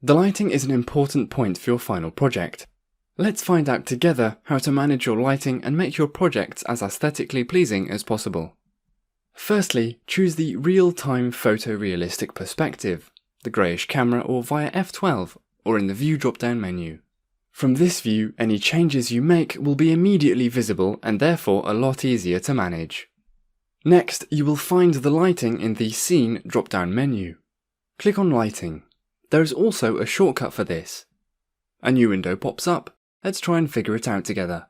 The lighting is an important point for your final project. Let's find out together how to manage your lighting and make your projects as aesthetically pleasing as possible. Firstly, choose the real-time photorealistic perspective, the greyish camera, or via F12 or in the View drop-down menu. From this view, any changes you make will be immediately visible and therefore a lot easier to manage. Next, you will find the lighting in the Scene drop-down menu. Click on Lighting. There is also a shortcut for this. A new window pops up. Let's try and figure it out together.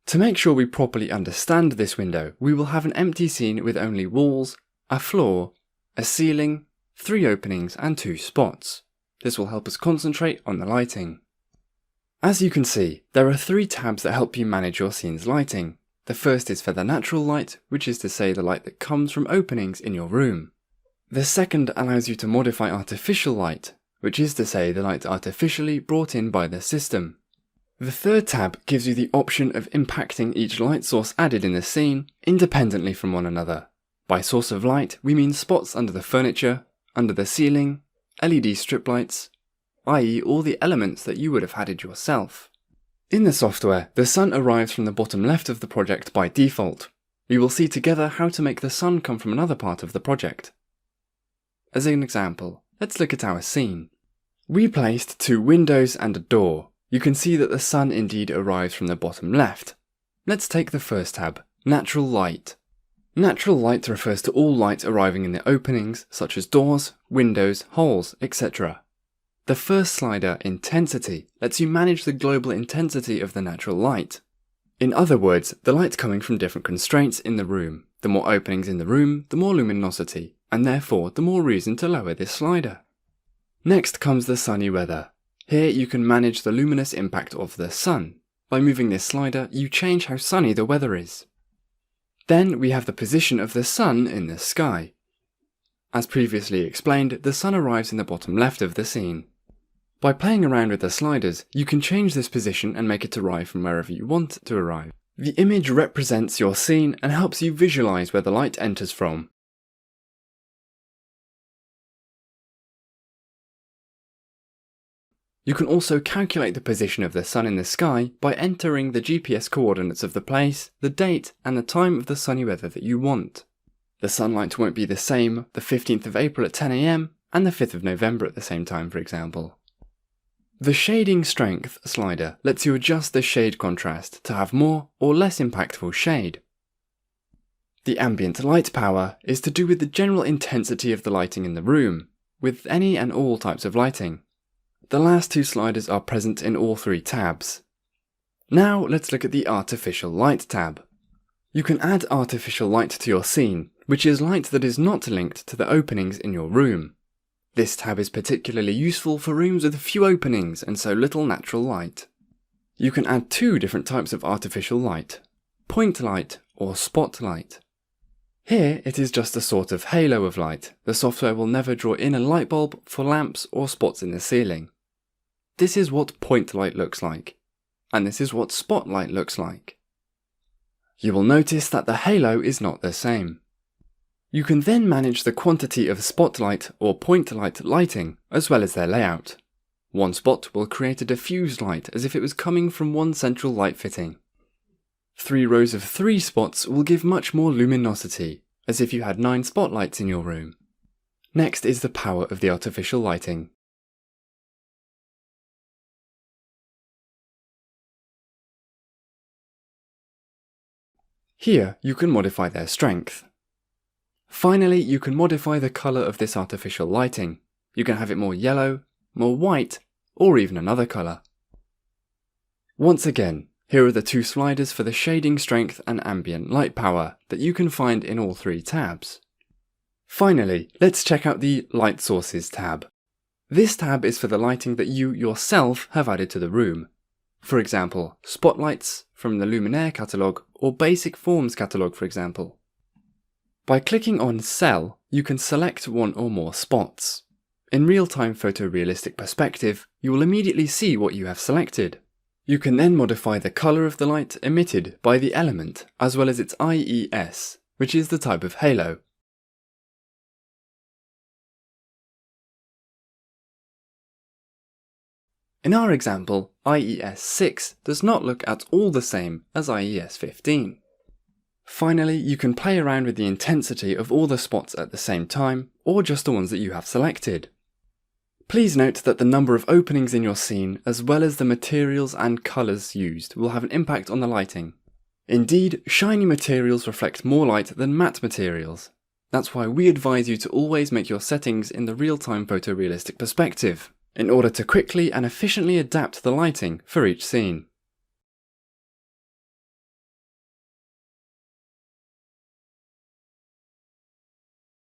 To make sure we properly understand this window, we will have an empty scene with only walls, a floor, a ceiling, 3 openings and 2 spots. This will help us concentrate on the lighting. As you can see, there are 3 tabs that help you manage your scene's lighting. The first is for the natural light, which is to say the light that comes from openings in your room. The second allows you to modify artificial light, which is to say the light artificially brought in by the system. The third tab gives you the option of impacting each light source added in the scene independently from one another. By source of light, we mean spots under the furniture, under the ceiling, LED strip lights, i.e. all the elements that you would have added yourself. In the software, the sun arrives from the bottom left of the project by default. We will see together how to make the sun come from another part of the project. As an example, let's look at our scene. We placed 2 windows and a door. You can see that the sun indeed arrives from the bottom left. Let's take the first tab, Natural Light. Natural light refers to all light arriving in the openings, such as doors, windows, holes, etc. The first slider, Intensity, lets you manage the global intensity of the natural light. In other words, the light coming from different constraints in the room. The more openings in the room, the more luminosity, and therefore the more reason to lower this slider. Next comes the sunny weather. Here you can manage the luminous impact of the sun. By moving this slider, you change how sunny the weather is. Then we have the position of the sun in the sky. As previously explained, the sun arrives in the bottom left of the scene. By playing around with the sliders, you can change this position and make it arrive from wherever you want it to arrive. The image represents your scene and helps you visualize where the light enters from. You can also calculate the position of the sun in the sky by entering the GPS coordinates of the place, the date, and the time of the sunny weather that you want. The sunlight won't be the same the 15th of April at 10 AM and the 5th of November at the same time, for example. The Shading Strength slider lets you adjust the shade contrast to have more or less impactful shade. The Ambient Light Power is to do with the general intensity of the lighting in the room, with any and all types of lighting. The last 2 sliders are present in all 3 tabs. Now let's look at the Artificial Light tab. You can add artificial light to your scene, which is light that is not linked to the openings in your room. This tab is particularly useful for rooms with few openings and so little natural light. You can add 2 different types of artificial light, point light or spotlight. Here it is just a sort of halo of light. The software will never draw in a light bulb for lamps or spots in the ceiling. This is what point light looks like, and this is what spotlight looks like. You will notice that the halo is not the same. You can then manage the quantity of spotlight or point light lighting as well as their layout. One spot will create a diffused light as if it was coming from one central light fitting. 3 rows of 3 spots will give much more luminosity, as if you had 9 spotlights in your room. Next is the power of the artificial lighting. Here you can modify their strength. Finally, you can modify the colour of this artificial lighting. You can have it more yellow, more white, or even another colour. Once again, here are the 2 sliders for the Shading Strength and Ambient Light Power that you can find in all 3 tabs. Finally, let's check out the Light Sources tab. This tab is for the lighting that you yourself have added to the room. For example, spotlights from the Luminaire catalogue or Basic Forms catalogue, for example. By clicking on Cell, you can select 1 or more spots. In real-time photorealistic perspective, you will immediately see what you have selected. You can then modify the colour of the light emitted by the element, as well as its IES, which is the type of halo. In our example, IES 6 does not look at all the same as IES 15. Finally, you can play around with the intensity of all the spots at the same time, or just the ones that you have selected. Please note that the number of openings in your scene, as well as the materials and colours used, will have an impact on the lighting. Indeed, shiny materials reflect more light than matte materials. That's why we advise you to always make your settings in the real-time photorealistic perspective, in order to quickly and efficiently adapt the lighting for each scene.